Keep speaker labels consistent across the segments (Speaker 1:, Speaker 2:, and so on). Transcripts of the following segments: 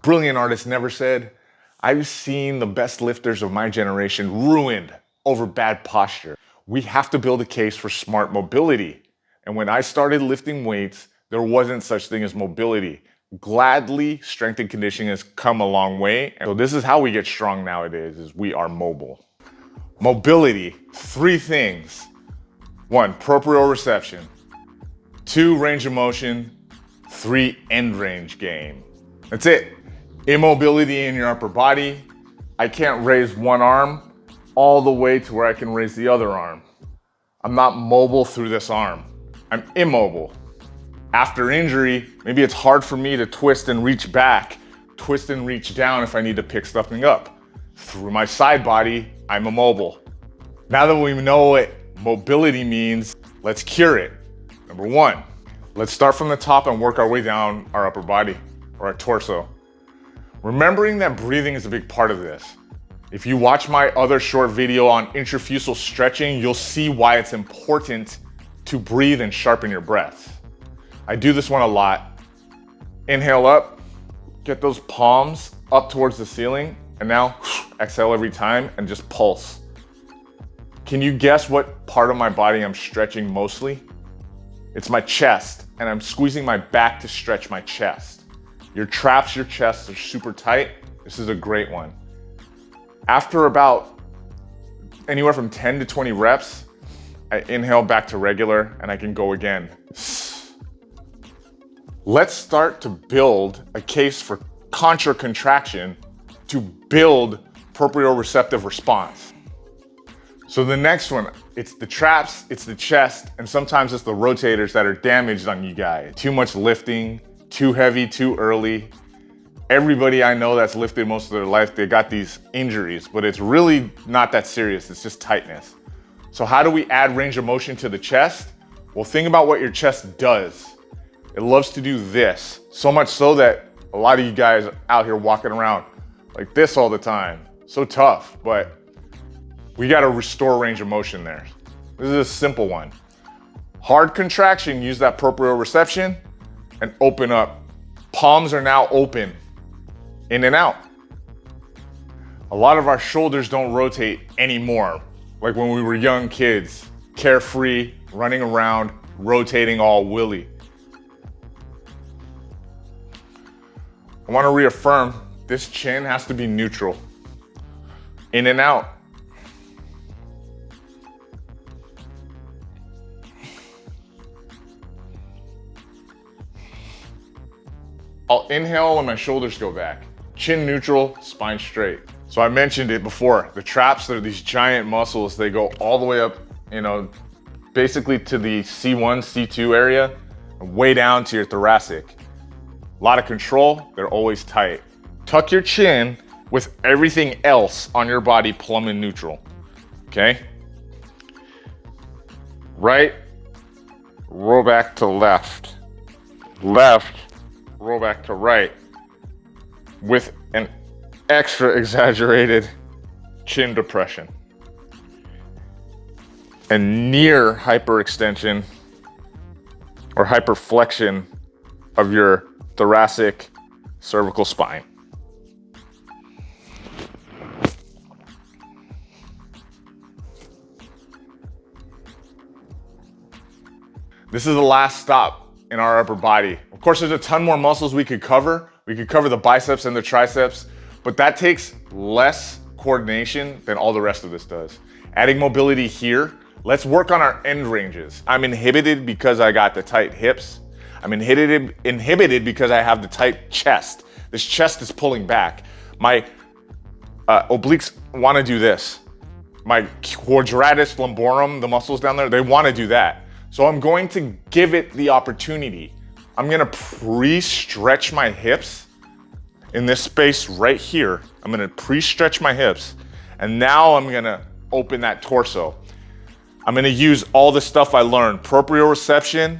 Speaker 1: brilliant artist never said, I've seen the best lifters of my generation ruined over bad posture. We have to build a case for smart mobility. And when I started lifting weights, there wasn't such thing as mobility. Gladly, strength and conditioning has come a long way. So this is how we get strong nowadays, is we are mobile. Mobility, 3 things. 1, proprioception. 2, range of motion. 3, end range gain. That's it. Immobility in your upper body. I can't raise one arm all the way to where I can raise the other arm. I'm not mobile through this arm. I'm immobile. After injury, maybe it's hard for me to twist and reach back, twist and reach down if I need to pick something up. Through my side body, I'm immobile. Now that we know what mobility means, let's cure it. Number 1, let's start from the top and work our way down our upper body or our torso. Remembering that breathing is a big part of this. If you watch my other short video on intrafusal stretching, you'll see why it's important to breathe and sharpen your breath. I do this one a lot. Inhale up, get those palms up towards the ceiling, and now exhale every time and just pulse. Can you guess what part of my body I'm stretching mostly? It's my chest, and I'm squeezing my back to stretch my chest. Your traps, your chest are super tight. This is a great one. After about anywhere from 10 to 20 reps, I inhale back to regular and I can go again. Let's start to build a case for contra-contraction to build proprioceptive response. So the next one, it's the traps, it's the chest, and sometimes it's the rotators that are damaged on you guys. Too much lifting, too heavy, too early. Everybody I know that's lifted most of their life, they got these injuries, but it's really not that serious. It's just tightness. So how do we add range of motion to the chest? Well, think about what your chest does. It loves to do this. So much so that a lot of you guys are out here walking around like this all the time. So tough, but we got to restore range of motion there. This is a simple one. Hard contraction, use that proprioception and open up. Palms are now open, in and out. A lot of our shoulders don't rotate anymore. Like when we were young kids, carefree, running around, rotating all willy. I want to reaffirm, this chin has to be neutral. In and out. I'll inhale and my shoulders go back. Chin neutral, spine straight. So I mentioned it before, the traps, they're these giant muscles. They go all the way up, basically to the C1, C2 area, and way down to your thoracic. A lot of control, they're always tight. Tuck your chin with everything else on your body plumb and neutral, okay? Right, roll back to left. Left, roll back to right with an extra exaggerated chin depression and near hyperextension or hyperflexion of your thoracic cervical spine. This is the last stop in our upper body. Of course, there's a ton more muscles we could cover. We could cover the biceps and the triceps, but that takes less coordination than all the rest of this does. Adding mobility here, let's work on our end ranges. I'm inhibited because I got the tight hips. I'm inhibited because I have the tight chest. This chest is pulling back. My obliques wanna do this. My quadratus lumborum, the muscles down there, they wanna do that. So I'm going to give it the opportunity. I'm gonna pre-stretch my hips in this space right here. I'm gonna pre-stretch my hips, and now I'm gonna open that torso. I'm gonna use all the stuff I learned, proprioception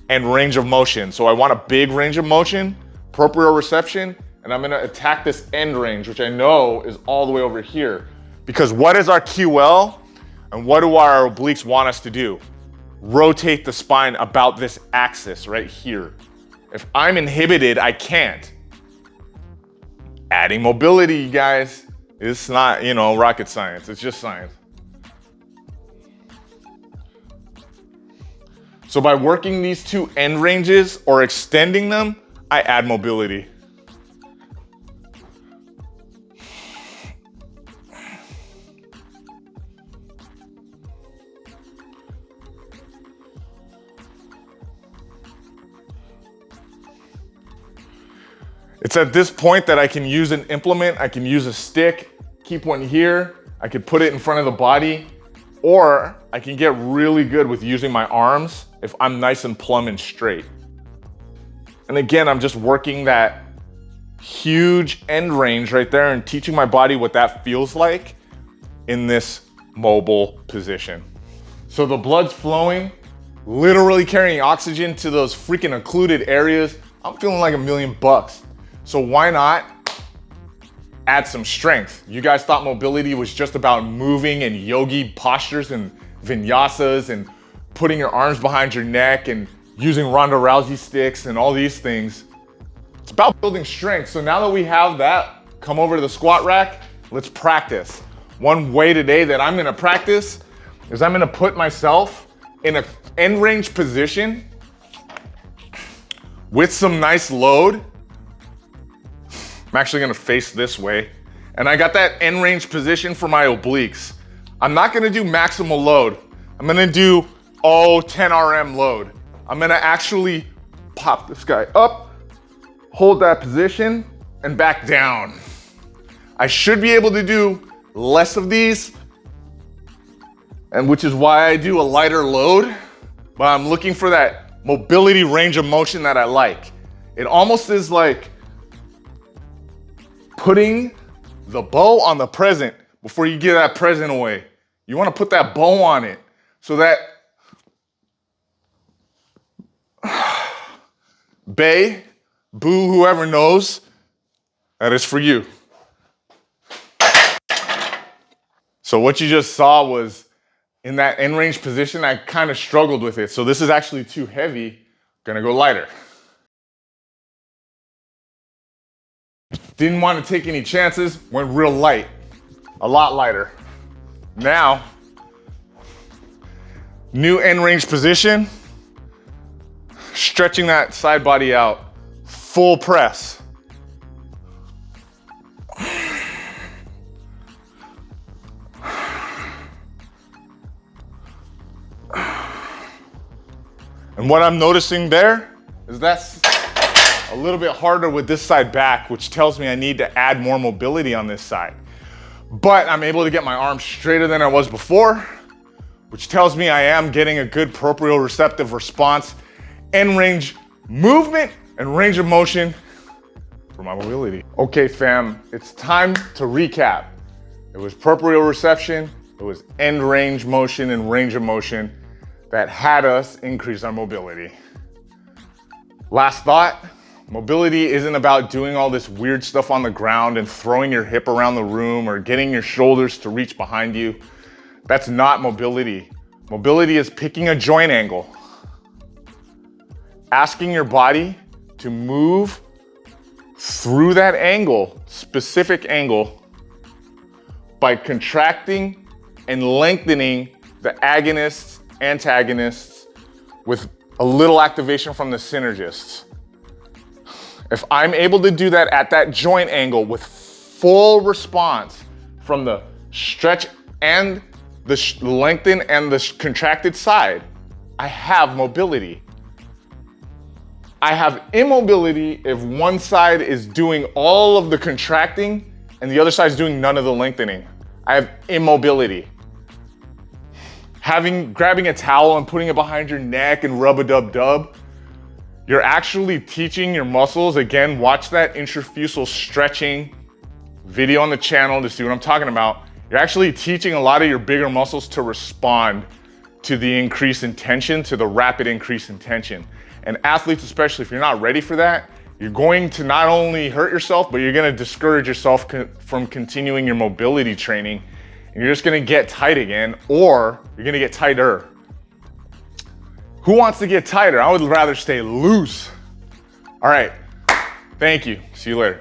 Speaker 1: and range of motion. So I want a big range of motion, proprioception, and I'm gonna attack this end range, which I know is all the way over here. Because what is our QL and what do our obliques want us to do? Rotate the spine about this axis right here. If I'm inhibited, I can't. adding mobility, you guys. It's not, you know, rocket science. It's just science. So by working these two end ranges or extending them, I add mobility. It's at this point that I can use an implement, I can use a stick, keep one here, I could put it in front of the body, or I can get really good with using my arms if I'm nice and plumb and straight. And again, I'm just working that huge end range right there and teaching my body what that feels like in this mobile position. So the blood's flowing, literally carrying oxygen to those freaking occluded areas. I'm feeling like $1,000,000. So why not add some strength? You guys thought mobility was just about moving and yogi postures and vinyasas and putting your arms behind your neck and using Ronda Rousey sticks and all these things. It's about building strength. So now that we have that, come over to the squat rack, let's practice. One way today that I'm gonna practice is I'm gonna put myself in an end range position with some nice load. I'm actually gonna face this way. And I got that end range position for my obliques. I'm not gonna do maximal load. I'm gonna do 10 RM load. I'm gonna actually pop this guy up, hold that position, and back down. I should be able to do less of these, and which is why I do a lighter load, but I'm looking for that mobility range of motion that I like. It almost is like putting the bow on the present before you give that present away. You wanna put that bow on it so that Bay, boo, whoever knows, that is for you. So what you just saw was in that end range position, I kind of struggled with it. So this is actually too heavy, gonna go lighter. Didn't want to take any chances, went real light, a lot lighter. Now, new end range position, stretching that side body out, full press. And what I'm noticing there is that's a little bit harder with this side back, which tells me I need to add more mobility on this side. But I'm able to get my arms straighter than I was before, which tells me I am getting a good proprioceptive response, end range movement and range of motion for my mobility. Okay fam, it's time to recap. It was proprioception, it was end range motion and range of motion that had us increase our mobility. Last thought, mobility isn't about doing all this weird stuff on the ground and throwing your hip around the room or getting your shoulders to reach behind you. That's not mobility. Mobility is picking a joint angle, asking your body to move through that angle, specific angle, by contracting and lengthening the agonists, antagonists, with a little activation from the synergists. If I'm able to do that at that joint angle with full response from the stretch and the lengthen and the contracted side, I have mobility. I have immobility if one side is doing all of the contracting and the other side is doing none of the lengthening. I have immobility. Grabbing a towel and putting it behind your neck and rub-a-dub-dub, you're actually teaching your muscles, again, watch that intrafusal stretching video on the channel to see what I'm talking about. You're actually teaching a lot of your bigger muscles to respond to the increase in tension, to the rapid increase in tension. And athletes, especially, if you're not ready for that, you're going to not only hurt yourself, but you're gonna discourage yourself from continuing your mobility training. And you're just gonna get tight again, or you're gonna get tighter. Who wants to get tighter? I would rather stay loose. All right, thank you. See you later.